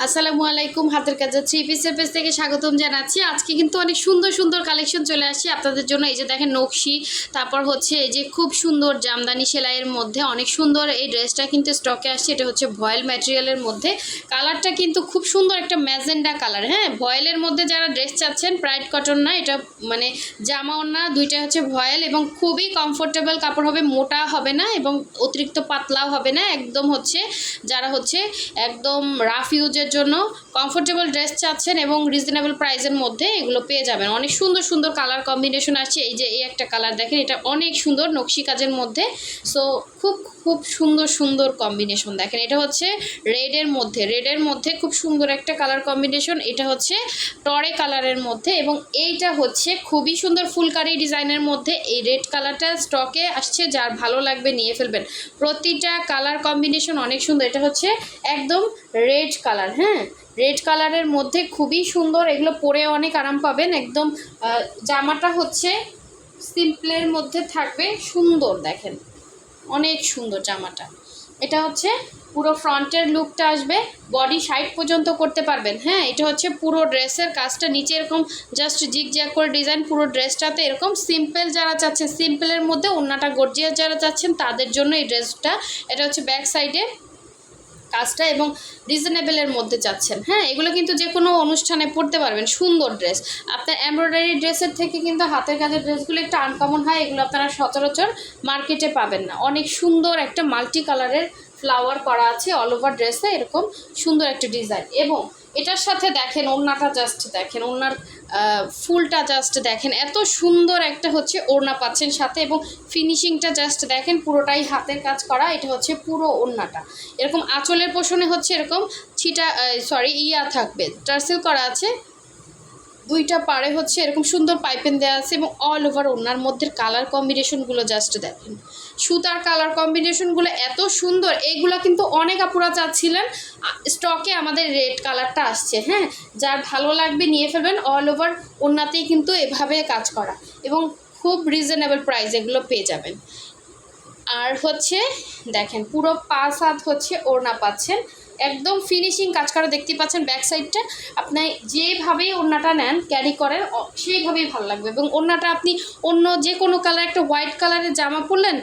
আসসালামু আলাইকুম, হাতের কাছে থ্রি পিসের পেজ থেকে স্বাগতম জানাচ্ছি। আজকে কিন্তু অনেক সুন্দর সুন্দর কালেকশন চলে আসছে আপনাদের জন্য। এই যে দেখেন নকশি, তারপর হচ্ছে এই যে খুব সুন্দর জামদানি সেলাইয়ের মধ্যে অনেক সুন্দর এই ড্রেসটা কিন্তু স্টকে আসছে। এটা হচ্ছে ভয়েল ম্যাটেরিয়ালের মধ্যে, কালারটা কিন্তু খুব সুন্দর একটা ম্যাজেন্ডা কালার। হ্যাঁ, ভয়েলের মধ্যে যারা ড্রেস চাচ্ছেন, প্রাইড কটন না এটা, মানে জামা ওড়না দুইটা হচ্ছে ভয়েল এবং খুবই কমফোর্টেবল কাপড় হবে, মোটা হবে না এবং অতিরিক্ত পাতলাও হবে না। একদম হচ্ছে যারা হচ্ছে একদম রাফ ইউজের জন্য কমফোর্টেবল ড্রেস চাচ্ছেন এবং রিজনেবল প্রাইসের মধ্যে এগুলো পেয়ে যাবেন। অনেক সুন্দর সুন্দর কালার কম্বিনেশন আসছে। এই যে এই একটা কালার দেখেন, এটা অনেক সুন্দর নকশি কাজের মধ্যে। সো খুব খুব সুন্দর সুন্দর কম্বিনেশন দেখেন। এটা হচ্ছে রেডের মধ্যে খুব সুন্দর একটা কালার কম্বিনেশন। এটা হচ্ছে টরে কালারের মধ্যে এবং এইটা হচ্ছে খুবই সুন্দর ফুলকারি ডিজাইনের মধ্যে। এই রেড কালারটা স্টকে আসছে, যার ভালো লাগবে নিয়ে ফেলবেন। প্রতিটা কালার কম্বিনেশন অনেক সুন্দর। এটা হচ্ছে একদম রেড কালার। হ্যাঁ, রেড কালারের মধ্যে খুবই সুন্দর, এগুলো পরে অনেক আরাম পাবেন। একদম জামাটা হচ্ছে সিম্পলের মধ্যে থাকবে, সুন্দর দেখেন, অনেক সুন্দর জামাটা। এটা হচ্ছে পুরো ফ্রন্টের লুকটা আসবে, বডি সাইড পর্যন্ত করতে পারবেন। হ্যাঁ, এটা হচ্ছে পুরো ড্রেসের কাজটা নিচে এরকম জাস্ট জিগজ্যাগ করে ডিজাইন, পুরো ড্রেসটাতে এরকম। সিম্পল যারা চাচ্ছেন, সিম্পলের মধ্যে ওড়নাটা গর্জিয়াস যারা চাচ্ছেন তাদের জন্য এই ড্রেসটা। এটা হচ্ছে ব্যাক সাইডে কাজটা এবং রিজনেবলের মধ্যে চাচ্ছেন। হ্যাঁ, এগুলো কিন্তু যে কোনো অনুষ্ঠানে পরতে পারবেন, সুন্দর ড্রেস। আপনার এমব্রয়ডারি ড্রেসের থেকে কিন্তু হাতের কাজের ড্রেসগুলো একটু আনকমন হয়, এগুলো আপনারা সচরাচর মার্কেটে পাবেন না। অনেক সুন্দর একটা মাল্টি কালারের ফ্লাওয়ার করা আছে অল ওভার ড্রেসে, এরকম সুন্দর একটা ডিজাইন। এবং এটার সাথে দেখেন ওড়নাটা, জাস্ট দেখেন ওড়নার ফুলটা, জাস্ট দেখেন এত সুন্দর একটা হচ্ছে ওড়না পাচ্ছেন সাথে। এবং ফিনিশিংটা জাস্ট দেখেন, পুরোটাই হাতের কাজ করা। এটা হচ্ছে পুরো ওড়নাটা এরকম, আঁচলের পোষণে হচ্ছে এরকম ছিটা থাকবে, টার্সেল করা আছে। দুইটা পাড়ে হচ্ছে এরকম সুন্দর পাইপেন দেওয়া আছে এবং অল ওভার ওড়নার মধ্যে কালার কম্বিনেশনগুলো জাস্ট দেখেন, সুতার কালার কম্বিনেশনগুলো এত সুন্দর। এইগুলো কিন্তু অনেক আপুরা চাচ্ছিলেন, স্টকে আমাদের রেড কালারটা আসছে। হ্যাঁ, যার ভালো লাগবে নিয়ে ফেলবেন। অল ওভার ওড়নাতেই কিন্তু এভাবে কাজ করা এবং খুব রিজনেবল প্রাইস এগুলো পেয়ে যাবেন। আর হচ্ছে দেখেন পুরো 5 হাত হচ্ছে ওড়না পাচ্ছেন, একদম ফিনিশিং কাজ করা দেখতে পাচ্ছেন। ব্যাক সাইডটা আপনি যেভাবেই ওড়নাটা নেন ক্যারি করেন সেইভাবেই ভালো লাগবে। এবং ওড়নাটা আপনি অন্য যে কোনো কালার, একটা হোয়াইট কালারের জামা পরলেন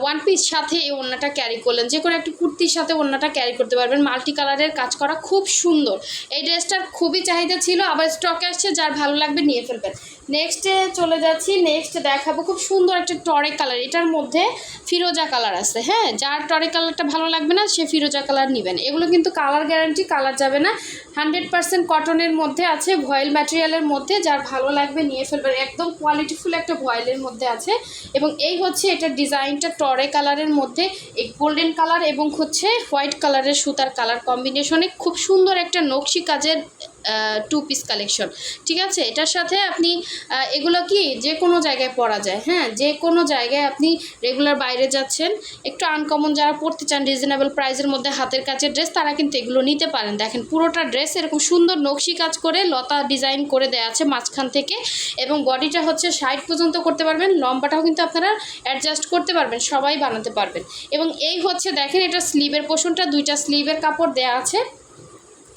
ওয়ান পিস, সাথে এই ওড়নাটা ক্যারি করলেন, যে কোনো একটা কুর্তির সাথে ওড়নাটা ক্যারি করতে পারবেন। মাল্টি কালারের কাজ করা খুব সুন্দর। এই ড্রেসটার খুবই চাহিদা ছিল, আবার স্টকে আসছে, যার ভালো লাগবে নিয়ে ফেলবেন। নেক্সটে চলে যাচ্ছি, নেক্সট দেখাবো খুব সুন্দর একটা টরে কালার। এটার মধ্যে ফিরোজা কালার আছে। হ্যাঁ, যার টরে কালারটা ভালো লাগবে না সে ফিরোজা কালার নেবেন। এগুলো কিন্তু কালার গ্যারান্টি, কালার যাবে না। 100% কটনের মধ্যে আছে, ভয়েল ম্যাটেরিয়ালের মধ্যে, যার ভালো লাগবে নিয়ে ফেলবেন। একদম কোয়ালিটিফুল একটা ভয়েলের মধ্যে আছে। এবং এই হচ্ছে এটার ডিজাইনটা টরে কালারের মধ্যে, এই গোল্ডেন কালার এবং হচ্ছে হোয়াইট কালারের সুতার কালার কম্বিনেশনে খুব সুন্দর একটা নকশি কাজের 2 পিস কালেকশন। ঠিক আছে, এটার সাথে আপনি এগুলো কি যে কোনো জায়গায় পরা যায়। হ্যাঁ, যে কোনো জায়গায় আপনি রেগুলার বাইরে যাচ্ছেন, একটু আনকমন যারা পরতে চান রিজনেবল প্রাইসের মধ্যে হাতের কাছের ড্রেস, তারা কিন্তু এগুলো নিতে পারেন। দেখেন পুরোটা ড্রেস এরকম সুন্দর নকশি কাজ করে লতা ডিজাইন করে দেওয়া আছে মাঝখান থেকে। এবং বডিটা হচ্ছে সাইড পর্যন্ত করতে পারবেন, লম্বাটাও কিন্তু আপনারা অ্যাডজাস্ট করতে পারবেন, সবাই বানাতে পারবেন। এবং এই হচ্ছে দেখেন এটা স্লিভের পোর্শনটা, দুইটা স্লিভের কাপড় দেওয়া আছে।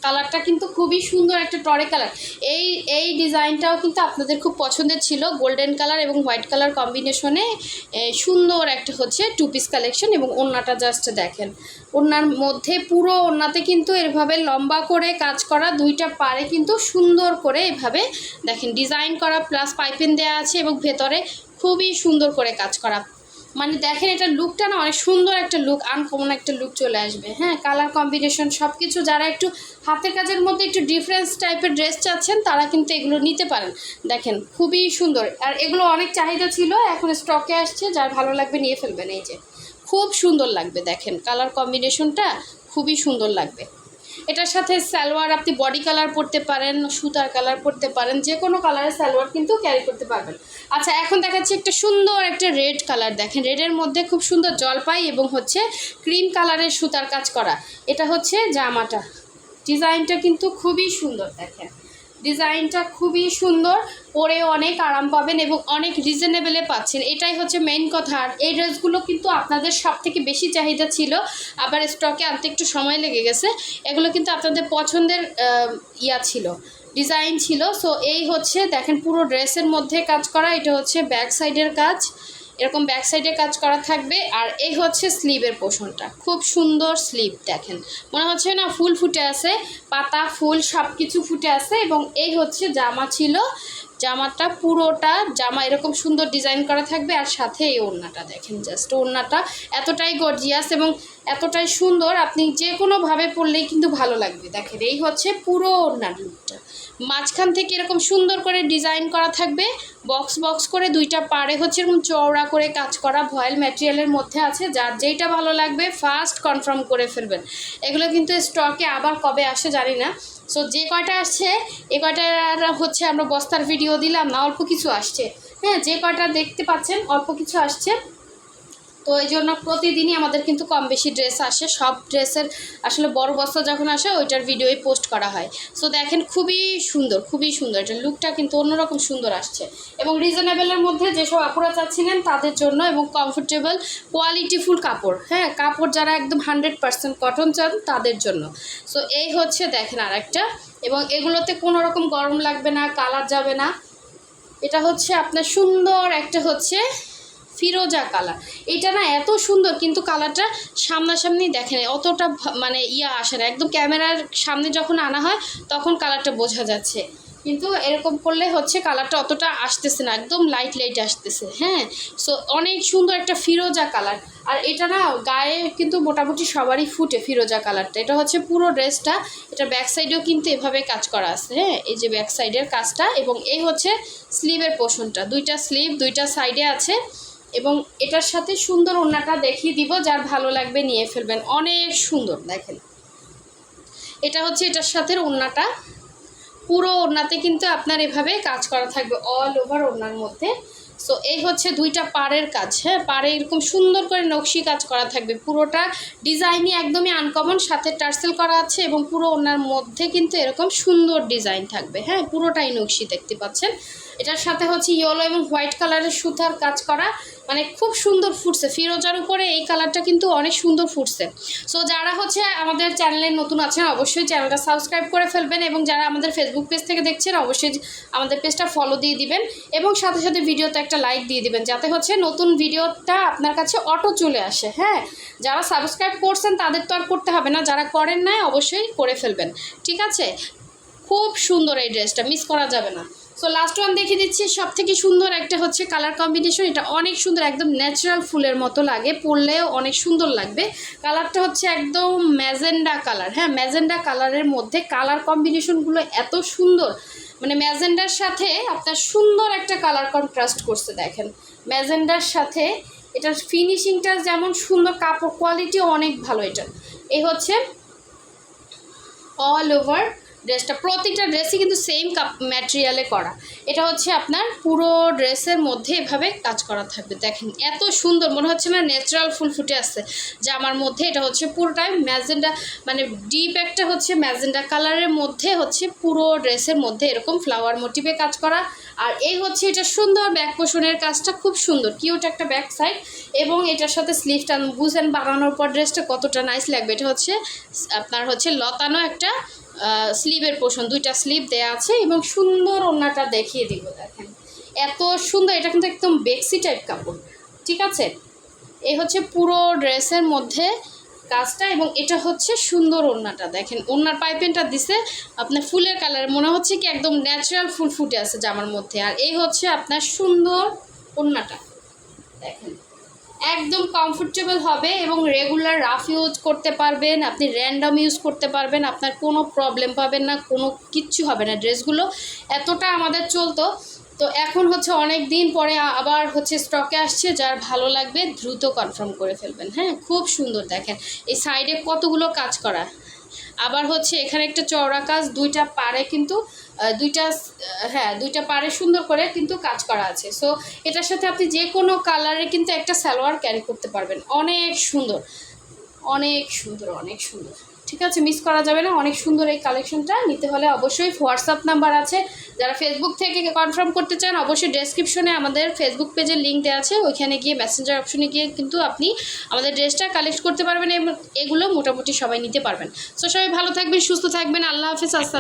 কালারটা কিন্তু খুবই সুন্দর একটা টরে কালার। এই ডিজাইনটাও কিন্তু আপনাদের খুব পছন্দের ছিল, গোল্ডেন কালার এবং হোয়াইট কালার কম্বিনেশনে সুন্দর একটা হচ্ছে 2 পিস কালেকশন। এবং ওড়নাটা জাস্ট দেখেন, ওড়নার মধ্যে পুরো ওড়নাতে কিন্তু এভাবে লম্বা করে কাজ করা, দুইটা পাড়ে কিন্তু সুন্দর করে এভাবে দেখেন ডিজাইন করা, প্লাস পাইপিং দেওয়া আছে এবং ভেতরে খুবই সুন্দর করে কাজ করা। মানে দেখেন এটা লুকটা না অনেক সুন্দর একটা লুক, আনকমন একটা লুক চলে আসবে। হ্যাঁ, কালার কম্বিনেশন সব কিছু, যারা একটু হাতের কাজের মধ্যে একটু ডিফারেন্স টাইপের ড্রেস চাচ্ছেন তারা কিন্তু এগুলো নিতে পারেন। দেখেন খুবই সুন্দর, আর এগুলো অনেক চাহিদা ছিল, এখন স্টকে আসছে, যার ভালো লাগবে নিয়ে ফেলবেন। এই যে খুব সুন্দর লাগবে, দেখেন কালার কম্বিনেশনটা খুবই সুন্দর লাগবে। এটার সাথে সালোয়ার আপনি বডি কালার পরতে পারেন, সুতার কালার পরতে পারেন, যে কোনো কালারের সালোয়ার কিন্তু ক্যারি করতে পারবেন। আচ্ছা, এখন দেখাচ্ছি একটা সুন্দর একটা রেড কালার। দেখেন রেডের মধ্যে খুব সুন্দর জলপাই এবং হচ্ছে ক্রিম কালারের সুতার কাজ করা। এটা হচ্ছে জামাটা, ডিজাইনটা কিন্তু খুবই সুন্দর। দেখেন ডিজাইনটা খুবই সুন্দর, পরে অনেক আরাম পাবেন এবং অনেক রিজনেবলে পাচ্ছেন, এটাই হচ্ছে মেইন কথা। আর এই ড্রেসগুলো কিন্তু আপনাদের সব থেকে বেশি চাহিদা ছিল, আবার স্টকে আনতে একটু সময় লেগে গেছে। এগুলো কিন্তু আপনাদের পছন্দের ছিল, ডিজাইন ছিল। সো এই হচ্ছে দেখেন পুরো ড্রেসের মধ্যে কাজ করা, এটা হচ্ছে ব্যাক সাইডের কাজ, এরকম ব্যাক সাইডে কাজ করা থাকবে। আর এই হচ্ছে স্লিভের পোর্শনটা, খুব সুন্দর স্লিভ, দেখেন মনে হচ্ছে না ফুল ফুটে আছে, পাতা ফুল সব কিছু ফুটে আছে। এবং এই হচ্ছে জামা ছিল, জামাটা পুরোটা জামা এরকম সুন্দর ডিজাইন করা থাকবে। আর সাথে এই ওড়নাটা দেখেন, জাস্ট ওড়নাটা এতটাই গর্জিয়াস এবং এতটাই সুন্দর, আপনি যে কোনোভাবে পরলেই কিন্তু ভালো লাগবে। দেখেন এই হচ্ছে পুরো ওড়নার লুকটা, মাঝখান থেকে এরকম সুন্দর করে ডিজাইন করা থাকবে, বক্স বক্স করে দুইটা পাড়ে হচ্ছে এরকম চওড়া করে কাজ করা, ভয়েল ম্যাটেরিয়ালের মধ্যে আছে। যার যেইটা ভালো লাগবে ফার্স্ট কনফার্ম করে ফেলবেন। এগুলো কিন্তু স্টকে আবার কবে আসে জানি না। সো যে কয়টা আসছে এ কয়টার হচ্ছে আমরা বস্তার ভিডিও দিলাম না, অল্প কিছু আসছে। হ্যাঁ, যে কয়টা দেখতে পাচ্ছেন অল্প কিছু আসছে। তো এই জন্য প্রতিদিনই আমাদের কিন্তু কম বেশি ড্রেস আসে, সব ড্রেসের আসলে বড় বস্তা যখন আসে ওইটার ভিডিওই পোস্ট করা হয়। সো দেখেন খুবই সুন্দর, খুবই সুন্দর, এটার লুকটা কিন্তু অন্যরকম সুন্দর আসছে এবং রিজনেবলের মধ্যে যেসব আপুরা চাচ্ছিলেন তাদের জন্য, এবং কমফোর্টেবল কোয়ালিটিফুল কাপড়, হ্যাঁ কাপড় যারা একদম 100% কটন চান তাদের জন্য। সো এই হচ্ছে দেখেন আরেকটা, এবং এগুলোতে কোনো রকম গরম লাগবে না, কালার যাবে না। এটা হচ্ছে আপনার সুন্দর একটা হচ্ছে ফিরোজা কালার, এটা না এত সুন্দর, কিন্তু কালারটা সামনাসামনি দেখেন অতটা মানে আসে না, একদম ক্যামেরার সামনে যখন আনা হয় তখন কালারটা বোঝা যাচ্ছে, কিন্তু এরকম করলে হচ্ছে কালারটা অতটা আসতেছে না, একদম লাইট লাইট আসতেছে। হ্যাঁ, সো অনেক সুন্দর একটা ফিরোজা কালার। আর এটা না গায়ে কিন্তু মোটামুটি সবারই ফুটে ফিরোজা কালারটা। এটা হচ্ছে পুরো ড্রেসটা, এটা ব্যাক সাইডেও কিন্তু এভাবে কাজ করা আছে। হ্যাঁ, এই যে ব্যাক সাইডের কাজটা, এবং এই হচ্ছে স্লিভের পোর্শনটা, দুইটা স্লিভ দুইটা সাইডে আছে। এবং এটার সাথে সুন্দর ওড়নাটা দেখিয়ে দিব, যার ভালো লাগবে নিয়ে ফেলবেন, অনেক সুন্দর। দেখেন এটা হচ্ছে এটার সাথে ওড়নাটা, পুরো ওড়নাতে কিন্তু আপনার এভাবে কাজ করা থাকবে অল ওভার ওড়নার মধ্যে। সো এই হচ্ছে দুইটা পাড়ের কাজ। হ্যাঁ, পাড়ে এরকম সুন্দর করে নকশি কাজ করা থাকবে, পুরোটা ডিজাইনই একদমই আনকমন, সাথে টার্সেল করা আছে এবং পুরো ওড়নার মধ্যে কিন্তু এরকম সুন্দর ডিজাইন থাকবে। হ্যাঁ, পুরোটাই নকশি দেখতে পাচ্ছেন। এটার সাথে হচ্ছে ইয়েলো এবং হোয়াইট কালারের সুতার কাজ করা, মানে খুব সুন্দর ফুটছে ফিরোজার উপরে, এই কালারটা কিন্তু অনেক সুন্দর ফুটছে। সো যারা হচ্ছে আমাদের চ্যানেলে নতুন আছেন অবশ্যই চ্যানেলটা সাবস্ক্রাইব করে ফেলবেন, এবং যারা আমাদের ফেসবুক পেজ থেকে দেখছেন অবশ্যই আমাদের পেজটা ফলো দিয়ে দিবেন, এবং সাথে সাথে ভিডিওতে একটা লাইক দিয়ে দিবেন, যাতে হচ্ছে নতুন ভিডিওটা আপনার কাছে অটো চলে আসে। হ্যাঁ, যারা সাবস্ক্রাইব করছেন তাদের তো আর করতে হবে না, যারা করেন নাই অবশ্যই করে ফেলবেন, ঠিক আছে। খুব সুন্দর এই ড্রেসটা, মিস করা যাবে না। সো লাস্ট ওয়ান দেখিয়ে দিচ্ছি, সব থেকে সুন্দর একটা হচ্ছে কালার কম্বিনেশন, এটা অনেক সুন্দর, একদম ন্যাচারাল ফুলের মতো লাগে, পরলেও অনেক সুন্দর লাগবে। কালারটা হচ্ছে একদম ম্যাজেন্ডা কালার। হ্যাঁ, ম্যাজেন্ডা কালারের মধ্যে কালার কম্বিনেশনগুলো এত সুন্দর, মানে ম্যাজেন্ডার সাথে আপনার সুন্দর একটা কালার কন্ট্রাস্ট করছে। দেখেন ম্যাজেন্ডার সাথে এটার ফিনিশিংটা যেমন সুন্দর, কাপড় কোয়ালিটিও অনেক ভালো। এটা এই হচ্ছে অল ওভার ড্রেসটা, প্রতিটা ড্রেসই কিন্তু সেম ম্যাটেরিয়ালে করা। এটা হচ্ছে আপনার পুরো ড্রেসের মধ্যে এভাবে কাজ করা থাকবে। দেখেন এত সুন্দর, মনে হচ্ছে না ন্যাচারাল ফুল ফুটে আসছে জামার মধ্যে। এটা হচ্ছে পুরোটাই ম্যাজেন্ডা, মানে ডিপ একটা হচ্ছে ম্যাজেন্ডা কালারের মধ্যে হচ্ছে পুরো ড্রেসের মধ্যে এরকম ফ্লাওয়ার মোটিভে কাজ করা। আর এই হচ্ছে এটা সুন্দর ব্যাক পোষণের কাজটা, খুব সুন্দর কিউট একটা ব্যাক সাইড, এবং এটার সাথে স্লিভটা বুঝেন বানানোর পর ড্রেসটা কতটা নাইস লাগবে। এটা হচ্ছে আপনার হচ্ছে লতানো একটা স্লিভের পোর্শন, দুইটা স্লিভ দেয়া আছে, এবং সুন্দর ওড়নাটা দেখিয়ে দিব। দেখেন এত সুন্দর, এটা কিন্তু একদম বেক্সি টাইপ কাপড়, ঠিক আছে। এই হচ্ছে পুরো ড্রেসের মধ্যে কাজটা, এবং এটা হচ্ছে সুন্দর ওড়নাটা। দেখেন ওড়নার পাইপেনটা দিছে আপনার ফুলের কালার, মনে হচ্ছে কি একদম ন্যাচারাল ফুল ফুটে আছে জামার মধ্যে। আর এই হচ্ছে আপনার সুন্দর ওড়নাটা, দেখেন একদম কমফোর্টেবল হবে এবং রেগুলার রাফ ইউজ করতে পারবেন, আপনি র্যান্ডম ইউজ করতে পারবেন, আপনার কোনো প্রবলেম পাবেন না, কোনো কিচ্ছু হবে না। ড্রেসগুলো এতটা আমাদের চলতো, তো এখন হচ্ছে অনেক দিন পরে আবার হচ্ছে স্টকে আসছে, যার ভালো লাগবে দ্রুত কনফার্ম করে ফেলবেন। হ্যাঁ, খুব সুন্দর। দেখেন এই সাইডে কতগুলো কাজ করা, আবার হচ্ছে এখানে একটা চওড়া কাজ, দুইটা পাড়ে কিন্তু দুইটা পাড়ে সুন্দর করে কিন্তু কাজ করা আছে। সো এটার সাথে আপনি যে কোনো কালারে কিন্তু একটা সালোয়ার ক্যারি করতে পারবেন, অনেক সুন্দর, অনেক সুন্দর, অনেক সুন্দর, ঠিক আছে, মিস করা যাবে না। অনেক সুন্দর এই কালেকশনটা নিতে হলে অবশ্যই হোয়াটসঅ্যাপ নাম্বার আছে, যারা ফেসবুক থেকে কনফার্ম করতে চান অবশ্যই ডেসক্রিপশনে আমাদের ফেসবুক পেজের লিঙ্ক দেওয়া আছে, ওইখানে গিয়ে মেসেঞ্জার অপশনে গিয়ে কিন্তু আপনি আমাদের ড্রেসটা কালেক্ট করতে পারবেন এবং এগুলো মোটামুটি সবাই নিতে পারবেন। সো সবাই ভালো থাকবেন, সুস্থ থাকবেন, আল্লাহ হাফেজ।